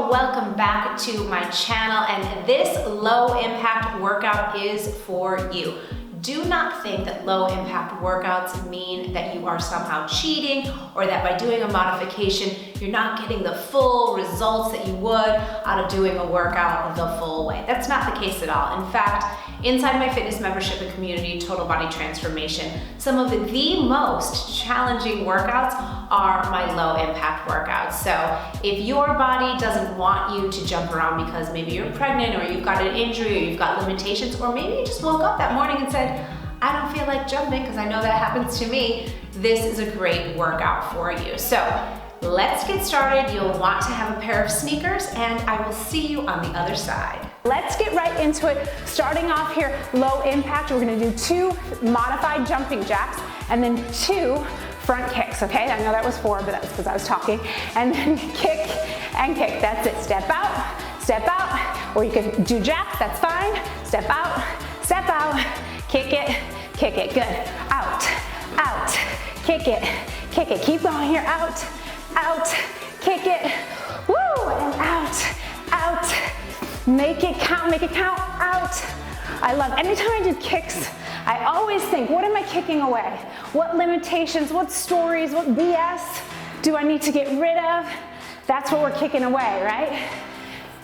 Well, welcome back to my channel, and this low impact workout is for you. Do not think that low impact workouts mean that you are somehow cheating or that by doing a modification, you're not getting the full results that you would out of doing a workout the full way. That's not the case at all. In fact, inside my fitness membership and community, Total Body Transformation, some of the most challenging workouts are my low impact workouts. So if your body doesn't want you to jump around because maybe you're pregnant or you've got an injury or you've got limitations, or maybe you just woke up that morning and said, I don't feel like jumping because I know that happens to me, this is a great workout for you. So let's get started. You'll want to have a pair of sneakers, and I will see you on the other side. Let's get right into it. Starting off here, low impact, we're gonna do 2 modified jumping jacks and then 2 front kicks, okay? I know that was 4, but that was because I was talking. And then kick and kick, that's it. Step out, or you can do jacks, that's fine. Step out, kick it, good. Out, kick it, keep going here, out, kick it, woo, and out. Make it count, out. I love, anytime I do kicks, I always think, what am I kicking away? What limitations, what stories, what BS do I need to get rid of? That's what we're kicking away, right?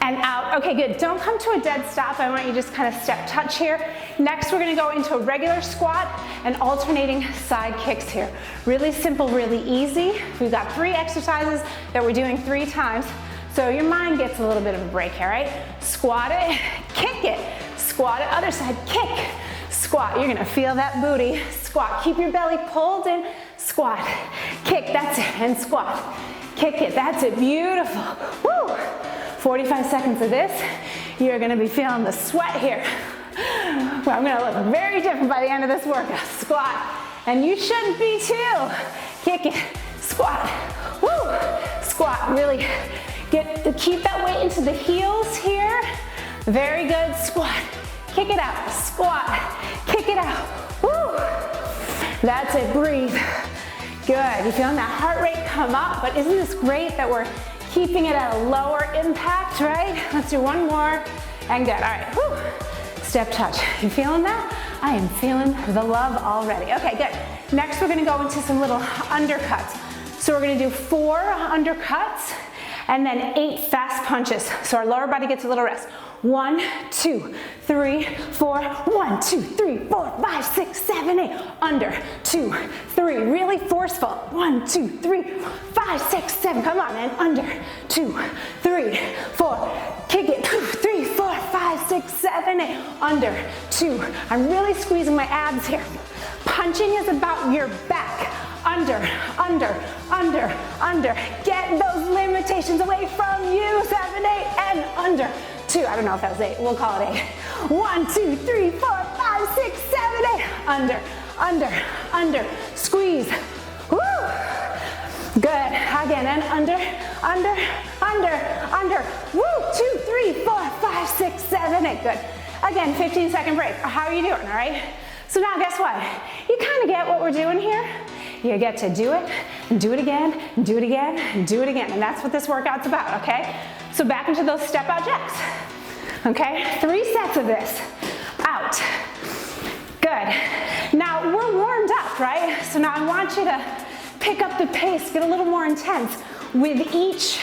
And out, okay, good. Don't come to a dead stop. I want you to just kind of step touch here. Next, we're gonna go into a regular squat and alternating side kicks here. Really simple, really easy. We've got 3 exercises that we're doing 3 times. So your mind gets a little bit of a break here, right? Squat it, kick it. Squat it, other side, kick. Squat, you're gonna feel that booty. Squat, keep your belly pulled in. Squat, kick, that's it, and squat. Kick it, that's it, beautiful. Woo! 45 seconds of this. You're gonna be feeling the sweat here. Well, I'm gonna look very different by the end of this workout. Squat, and you should be too. Kick it, squat, woo! Squat, really keep that weight into the heels here. Very good, squat. Kick it out, squat, kick it out, woo! That's it, breathe. Good, you're feeling that heart rate come up, but isn't this great that we're keeping it at a lower impact, right? Let's do 1 more, and good, all right, woo! Step touch, you feeling that? I am feeling the love already. Okay, good. Next, we're gonna go into some little undercuts. So we're gonna do 4 undercuts, and then 8 fast punches. So our lower body gets a little rest. 1, 2, 3, 4, 1, 2, 3, 4, 5, 6, 7, 8. Under, 2, 3, really forceful. 1, 2, 3, 5, 6, 7. Come on, and under, 2, 3, 4. Kick it, 2, 3, 4, 5, 6, 7, 8. Under, 2. I'm really squeezing my abs here. Punching is about your back. Under. Get those limitations away from you. 7, 8, and under. 2, I don't know if that was 8, we'll call it 8. 1, 2, 3, 4, 5, 6, 7, 8. Under. Squeeze. Woo! Good. Again, and under. Woo! 2, 3, 4, 5, 6, 7, 8. Good. Again, 15-second break. How are you doing, all right? So now guess what? You kind of get what we're doing here. You get to do it, and do it again, and do it again, and do it again. And that's what this workout's about, okay? So back into those step out jacks. Okay, 3 sets of this. Out. Good. Now we're warmed up, right? So now I want you to pick up the pace, get a little more intense with each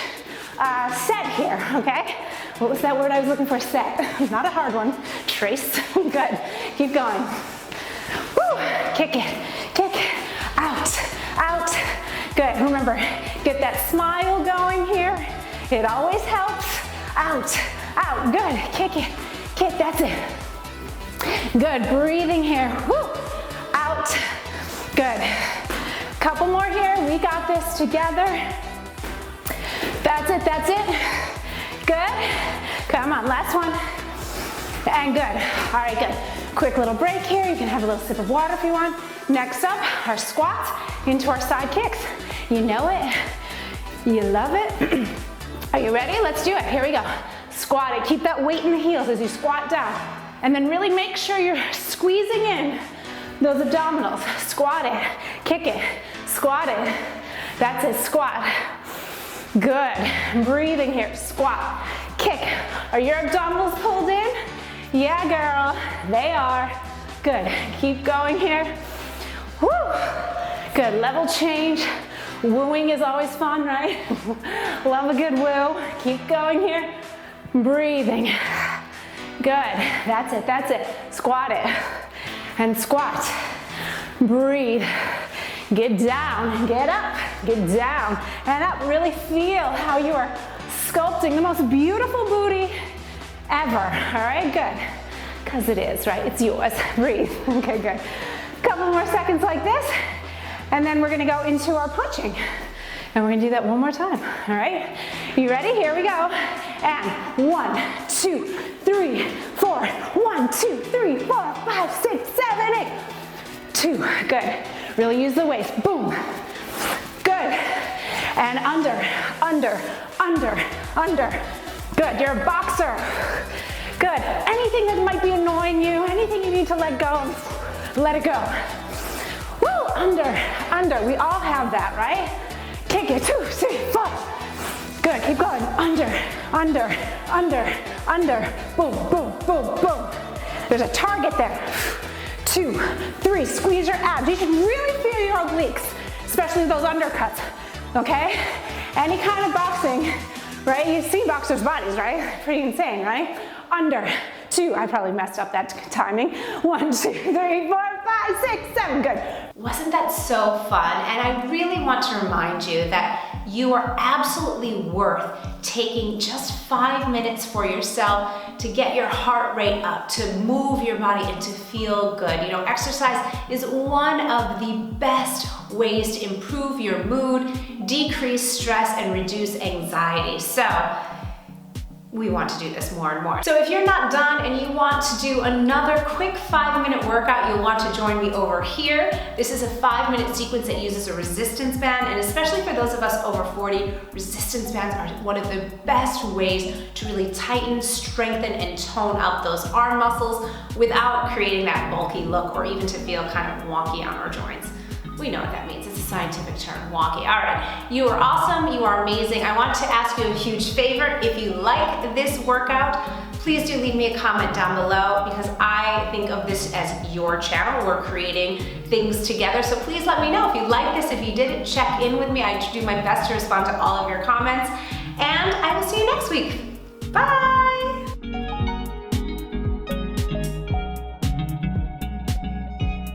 set here, okay? What was that word I was looking for? Set. Not a hard one. Trace. Good. Keep going. Woo. Kick it. Out. Good. Remember, get that smile going here. It always helps. Out. Good. Kick it. That's it. Good. Breathing here. Woo. Out. Good. Couple more here. We got this together. That's it. Good. Come on. Last one. And good. All right, good. Quick little break here. You can have a little sip of water if you want. Next up, our squats into our side kicks. You know it. You love it. Are you ready? Let's do it. Here we go. Squat it. Keep that weight in the heels as you squat down. And then really make sure you're squeezing in those abdominals. Squat it. Kick it. Squat it. That's it. Squat. Good. Breathing here. Squat, kick. Are your abdominals pulled in? Yeah, girl. They are. Good. Keep going here. Woo. Good. Level change. Wooing is always fun, right? Love a good woo. Keep going here. Breathing. Good. That's it. That's it. Squat it. And squat. Breathe. Get down, get up, get down, and up. Really feel how you are sculpting the most beautiful booty ever. All right, good. Because it is, right? It's yours. Breathe. Okay, good. Couple more seconds like this, and then we're gonna go into our punching. And we're gonna do that one more time, all right? You ready? Here we go. And 1, 2, 3, 4. 1, 2, 3, 4, 5, 6, 7, 8. 2, good. Really use the waist, boom. Good. And under, under, under, under. Good, you're a boxer. Good. Anything that might be annoying you, anything you need to let go of, let it go. Woo, under, under. We all have that, right? Kick it, 2, 3, 4. Good, keep going. Under, under, under, under. Boom, boom, boom, boom. There's a target there. 2, 3, squeeze your abs. You should really feel your obliques, especially those undercuts, okay? Any kind of boxing, right? You see boxers' bodies, right? Pretty insane, right? Under, 2, I probably messed up that timing. 1, 2, 3, 4, 5, 6, 7, good. Wasn't that so fun? And I really want to remind you that you are absolutely worth taking just 5 minutes for yourself to get your heart rate up, to move your body and to feel good. You know, exercise is one of the best ways to improve your mood, decrease stress, and reduce anxiety. So we want to do this more and more. So if you're not done and you want to do another quick 5-minute workout, you'll want to join me over here. This is a 5-minute sequence that uses a resistance band, and especially for those of us over 40, resistance bands are one of the best ways to really tighten, strengthen, and tone up those arm muscles without creating that bulky look or even to feel kind of wonky on our joints. We know what that means. It's a scientific term, wonky. All right, you are awesome, you are amazing. I want to ask you a huge favor. If you like this workout, please do leave me a comment down below because I think of this as your channel. We're creating things together, so please let me know if you like this. If you didn't, check in with me. I do my best to respond to all of your comments, and I will see you next week. Bye.